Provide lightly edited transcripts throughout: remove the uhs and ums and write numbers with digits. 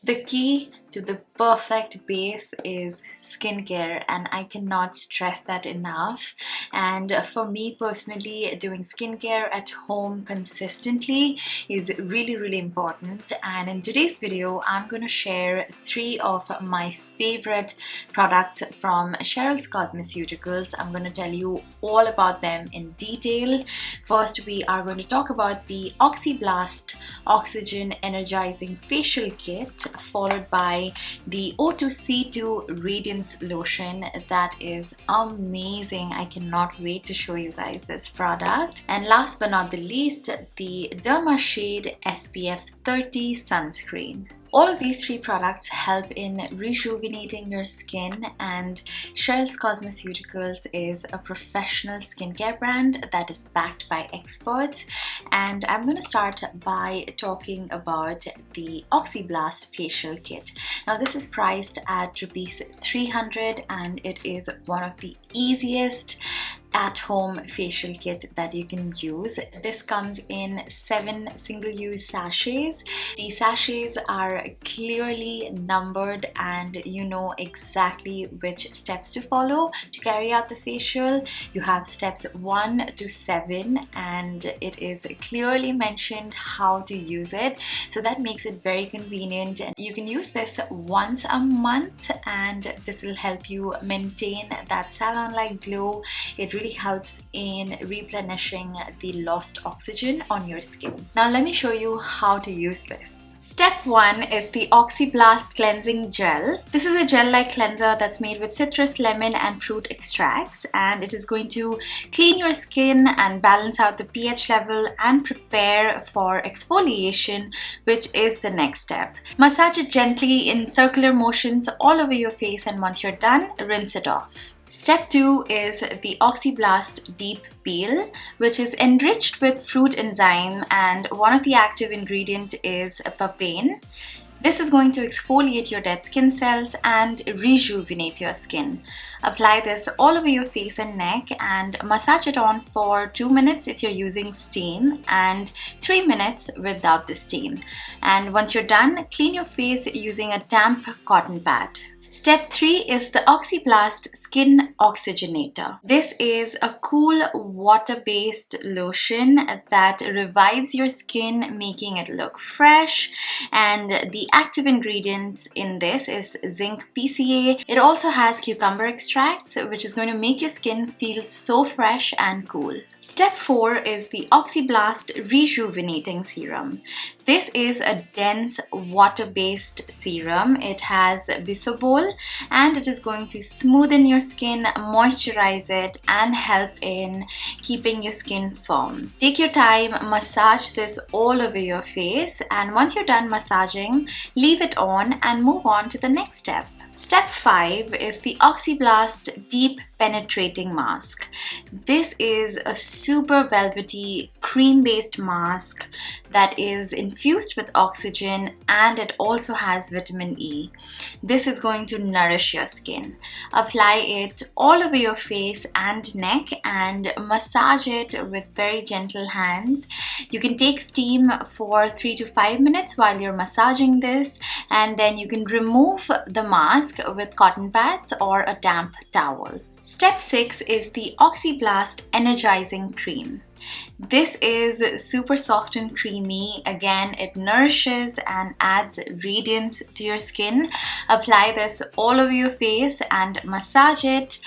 The key to the perfect base is skincare, and I cannot stress that enough. And for me personally, doing skincare at home consistently is really important. And in today's video, I'm going to share 3 of my favorite products from Cheryl's Cosmeceuticals. I'm going to tell you all about them in detail. First, we are going to talk about the Oxyblast Oxygen Energizing Facial Kit, followed by the O2C2 Radiance Lotion. That is amazing. I cannot wait to show you guys this product. And last but not the least, the Debasree SPF 30 Sunscreen. All of these 3 products help in rejuvenating your skin, and Cheryl's Cosmeceuticals is a professional skincare brand that is backed by experts. And I'm going to start by talking about the Oxyblast Facial Kit. Now this is priced at rupees 300 and it is one of the easiest at-home facial kit that you can use. This comes in 7 single-use sachets. The sachets are clearly numbered and you know exactly which steps to follow to carry out the facial. You have steps 1 to 7 and it is clearly mentioned how to use it, so that makes it very convenient. You can use this once a month and this will help you maintain that salon-like glow. It really helps in replenishing the lost oxygen on your skin. Now let me show you how to use this. Step 1 is the Oxyblast Cleansing Gel. This is a gel-like cleanser that's made with citrus, lemon and fruit extracts, and it is going to clean your skin and balance out the pH level and prepare for exfoliation, which is the next step. Massage it gently in circular motions all over your face, and once you're done, rinse it off. Step 2 is the Oxyblast Deep Peel, which is enriched with fruit enzyme, and one of the active ingredient is papain. This is going to exfoliate your dead skin cells and rejuvenate your skin. Apply this all over your face and neck and massage it on for 2 minutes if you're using steam and 3 minutes without the steam. And once you're done, clean your face using a damp cotton pad. Step 3 is the Oxyblast Skin Oxygenator. This is a cool water-based lotion that revives your skin, making it look fresh. And the active ingredients in this is zinc PCA. It also has cucumber extracts, which is going to make your skin feel so fresh and cool. Step 4 is the Oxyblast Rejuvenating Serum. This is a dense water-based serum. It has bisobol and it is going to smoothen your skin, moisturize it and help in keeping your skin firm. Take your time, massage this all over your face, and once you're done massaging, leave it on and move on to the next step. Step 5 is the Oxyblast Deep Penetrating Mask. This is a super velvety cream-based mask that is infused with oxygen and it also has vitamin E. This is going to nourish your skin. Apply it all over your face and neck and massage it with very gentle hands. You can take steam for 3 to 5 minutes while you're massaging this, and then you can remove the mask with cotton pads or a damp towel. Step 6 is the Oxyblast Energizing Cream. This is super soft and creamy. Again, it nourishes and adds radiance to your skin. Apply this all over your face and massage it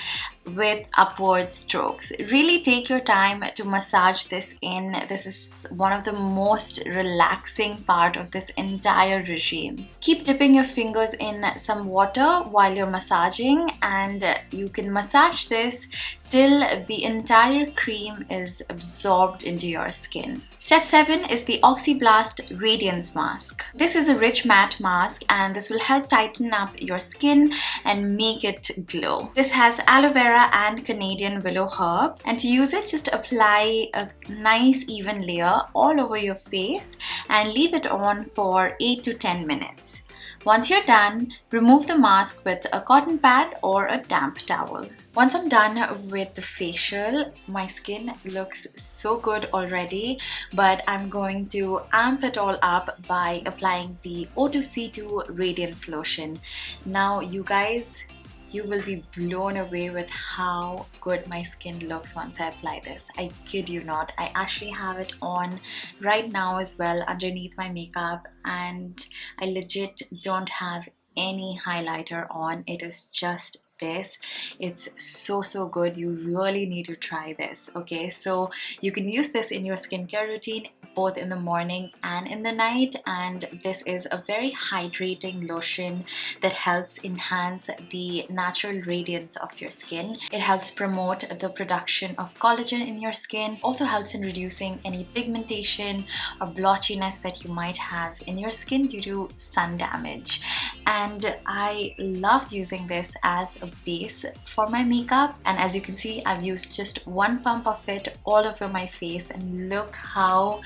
with upward strokes. Really take your time to massage this in. This is one of the most relaxing part of this entire regime. Keep dipping your fingers in some water while you're massaging, and you can massage this till the entire cream is absorbed into your skin. Step 7 is the Oxyblast Radiance Mask. This is a rich matte mask and this will help tighten up your skin and make it glow. This has aloe vera and Canadian willow herb, and to use it, just apply a nice even layer all over your face and leave it on for 8 to 10 minutes. Once you're done, remove the mask with a cotton pad or a damp towel. Once I'm done with the facial, my skin looks so good already, but I'm going to amp it all up by applying the O2C2 Radiance Lotion. Now, you guys, you will be blown away with how good my skin looks once I apply this. I kid you not. I actually have it on right now as well underneath my makeup, and I legit don't have any highlighter on. It is just this. It's so good. You really need to try this. Okay, so you can use this in your skincare routine both in the morning and in the night, and this is a very hydrating lotion that helps enhance the natural radiance of your skin. It helps promote the production of collagen in your skin, also helps in reducing any pigmentation or blotchiness that you might have in your skin due to sun damage. And I love using this as a base for my makeup, and as you can see, I've used just one pump of it all over my face, and look how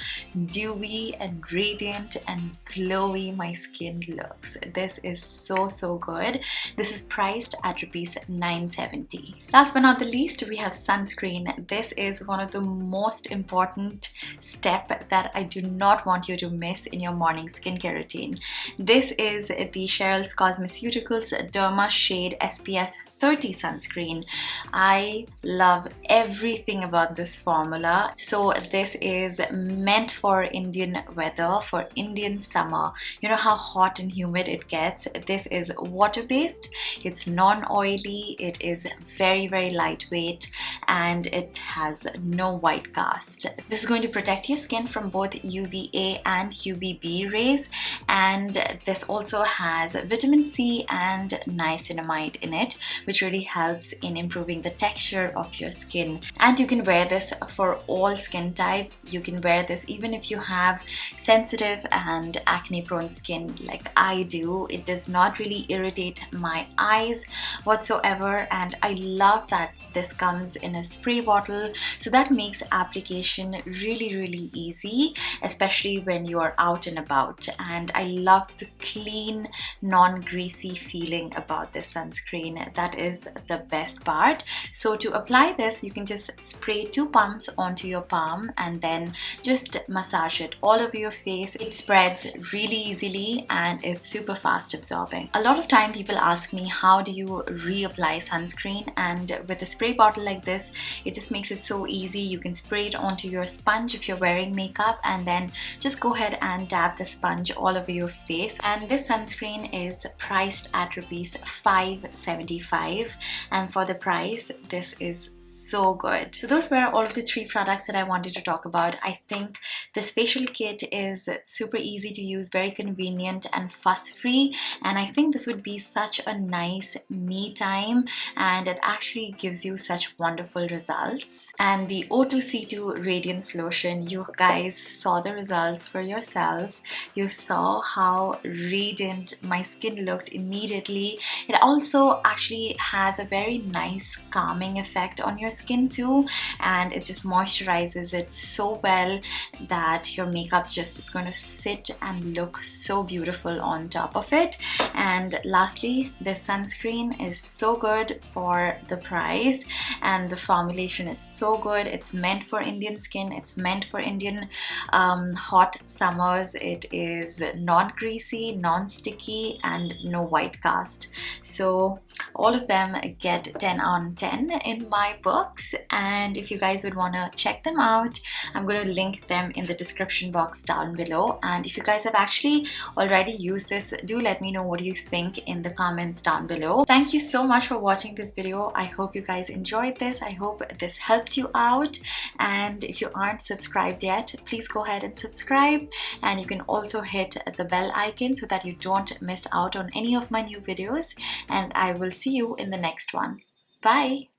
dewy and radiant and glowy my skin looks. This is so good. This is priced at rupees 970. Last but not the least, we have sunscreen. This is one of the most important step that I do not want you to miss in your morning skincare routine. This is the Cheryls Cosmeceuticals Derma Shade SPF 30 sunscreen. I love everything about this formula. So this is meant for Indian weather, for Indian summer. You know how hot and humid it gets. This is water based, it's non-oily, it is very lightweight, and it has no white cast. This is going to protect your skin from both UVA and UVB rays, and this also has vitamin C and niacinamide in it, which really helps in improving the texture of your skin. And you can wear this for all skin type. You can wear this even if you have sensitive and acne prone skin like I do. It does not really irritate my eyes whatsoever, and I love that this comes in a spray bottle, so that makes application really easy, especially when you are out and about. And I love the clean, non-greasy feeling about this sunscreen. That is the best part. So to apply this, you can just spray 2 pumps onto your palm and then just massage it all over your face. It spreads really easily and it's super fast absorbing. A lot of time people ask me, how do you reapply sunscreen? And with a spray bottle like this, it just makes it so easy. You can spray it onto your sponge if you're wearing makeup, and then just go ahead and dab the sponge all over your face. And this sunscreen is priced at rupees 575, and for the price, this is so good. So those were all of the 3 products that I wanted to talk about. I think this facial kit is super easy to use, very convenient and fuss-free, and I think this would be such a nice me time, and it actually gives you such wonderful results. And the O2C2 Radiance Lotion, you guys saw the results for yourself. You saw how radiant my skin looked immediately. It also actually has a very nice calming effect on your skin too, and it just moisturizes it so well that your makeup just is going to sit and look so beautiful on top of it. And lastly, this sunscreen is so good for the price, and the formulation is so good. It's meant for Indian skin, it's meant for Indian hot summers. It is non-greasy, non-sticky, and no white cast. So all of them get 10 on 10 in my books, and if you guys would want to check them out, I'm going to link them in the description box down below. And if you guys have actually already used this, do let me know what you think in the comments down below. Thank you so much for watching this video. I hope you guys enjoyed this. I hope this helped you out, and if you aren't subscribed yet, please go ahead and subscribe, and you can also hit the bell icon so that you don't miss out on any of my new videos, and I will see you in the next one. Bye!